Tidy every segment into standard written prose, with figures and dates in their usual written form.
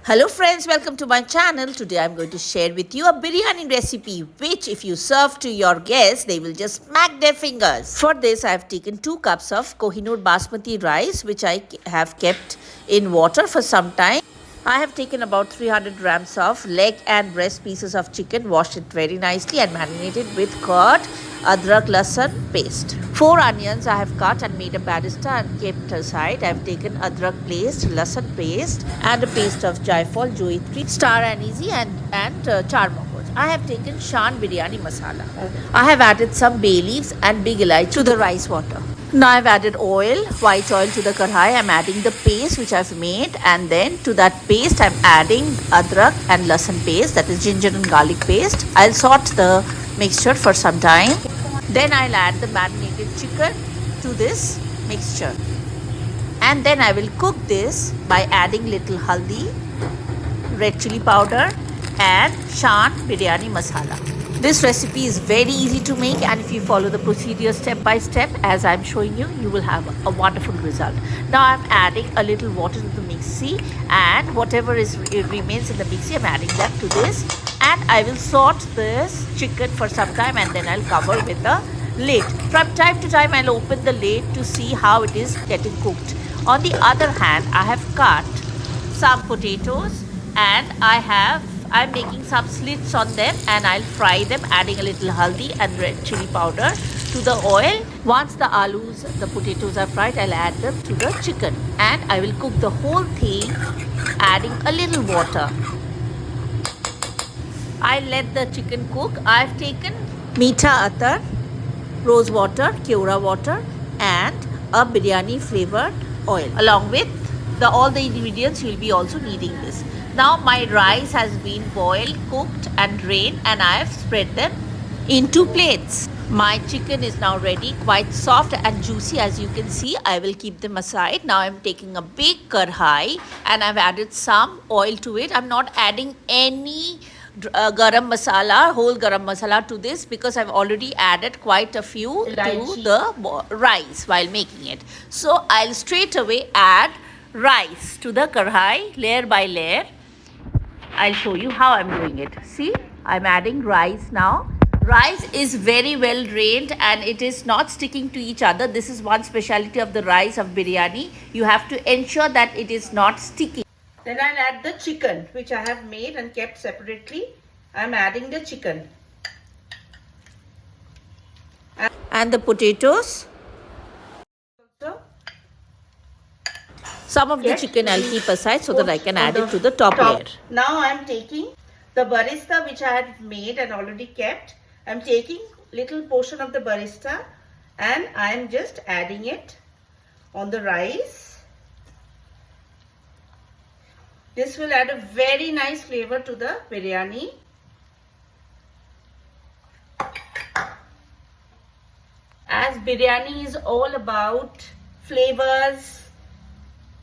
Hello friends, welcome to my channel. Today I'm going to share with you a biryani recipe which if you serve to your guests, they will just smack their fingers. For this I have taken 2 cups of Kohinoor basmati rice which I have kept in water for some time. I have taken about 300 grams of leg and breast pieces of chicken, washed it very nicely and marinated with curd, adrak, lasan paste. 4 onions I have cut and made a barista and kept aside. I have taken adrak paste, lasan paste and a paste of jaifal, joitri, star anise and char mogos. I have taken shan biryani masala. I have added some bay leaves and big elaichi to the rice water. Now I've added oil, white oil to the kadhai. I'm adding the paste which I've made, and then to that paste I'm adding adrak and lasan paste, that is ginger and garlic paste. I'll saute the mixture for some time. Then I'll add the marinated chicken to this mixture. And then I will cook this by adding little haldi, red chili powder and shan biryani masala. This recipe is very easy to make, and if you follow the procedure step by step as I'm showing you, you will have a wonderful result. Now I'm adding a little water to the mixie, and whatever remains in the mixie, I'm adding that to this, and I will saute this chicken for some time and then I'll cover with a lid. From time to time I'll open the lid to see how it is getting cooked. On the other hand, I have cut some potatoes and I'm making some slits on them and I'll fry them, adding a little haldi and red chili powder to the oil. Once the potatoes are fried, I'll add them to the chicken and I will cook the whole thing, adding a little water. I'll let the chicken cook. I've taken meetha atar, rose water, keura water and a biryani flavored oil. Along with all the ingredients, you'll be also needing this. Now my rice has been boiled, cooked and drained, and I have spread them into plates. My chicken is now ready, quite soft and juicy as you can see. I will keep them aside. Now I'm taking a big kadhai and I've added some oil to it. I'm not adding any garam masala, whole garam masala to this because I've already added quite a few to the rice while making it. So I'll straight away add rice to the kadhai layer by layer. I'll show you how I'm doing it. See, I'm adding rice now. Rice is very well drained and it is not sticking to each other. This is one specialty of the rice of biryani. You have to ensure that it is not sticky. Then I'll add the chicken which I have made and kept separately. I'm adding the chicken. And the potatoes. Some of the chicken I'll keep aside so that I can add it to the top layer. Now I'm taking the barista which I had made and already kept. I'm taking little portion of the barista and I'm just adding it on the rice. This will add a very nice flavor to the biryani. As biryani is all about flavors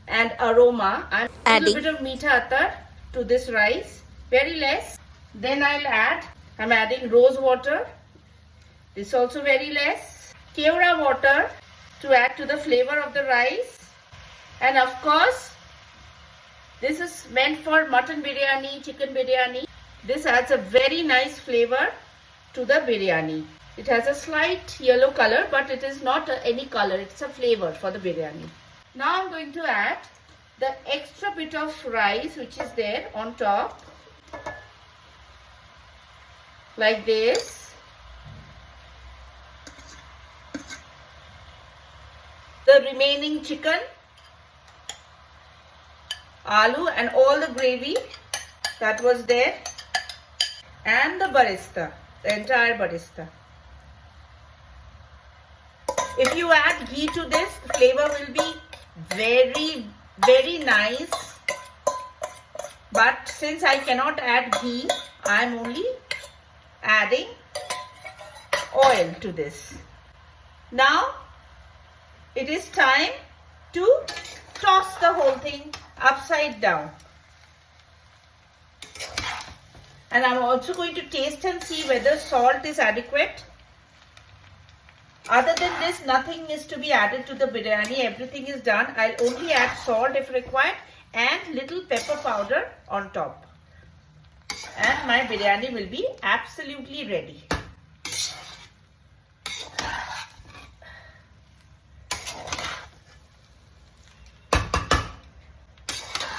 and aroma, I'm adding a little bit of meetha atar to this rice, very less. Then I'm adding rose water, this also very less. Keura water to add to the flavor of the rice. And of course, this is meant for mutton biryani, chicken biryani. This adds a very nice flavor to the biryani. It has a slight yellow color, but it is not any color, it's a flavor for the biryani. Now I'm going to add the extra bit of rice which is there on top, like this. The remaining chicken, aloo and all the gravy that was there, and the barista, the entire barista. If you add ghee to this, the flavor will be very nice. But since I cannot add ghee, I am only adding oil to this. Now it is time to toss the whole thing upside down. And I'm also going to taste and see whether salt is adequate. Other than this, nothing is to be added to the biryani. Everything is done. I'll only add salt if required and little pepper powder on top. And my biryani will be absolutely ready.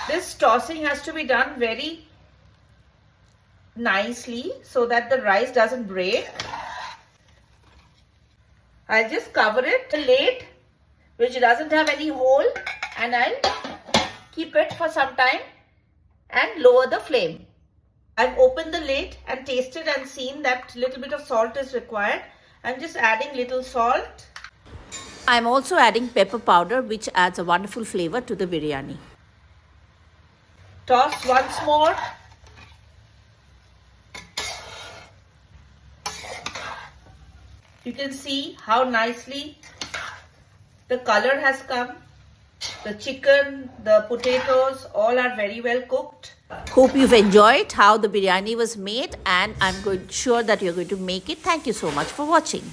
This tossing has to be done very nicely so that the rice doesn't break. I'll just cover it with a lid which doesn't have any hole, and I'll keep it for some time and lower the flame. I've opened the lid and tasted and seen that little bit of salt is required. I'm just adding little salt. I'm also adding pepper powder, which adds a wonderful flavor to the biryani. Toss once more. You can see how nicely the color has come. The chicken, the potatoes, all are very well cooked. Hope you've enjoyed how the biryani was made, and I'm sure that you're going to make it. Thank you so much for watching.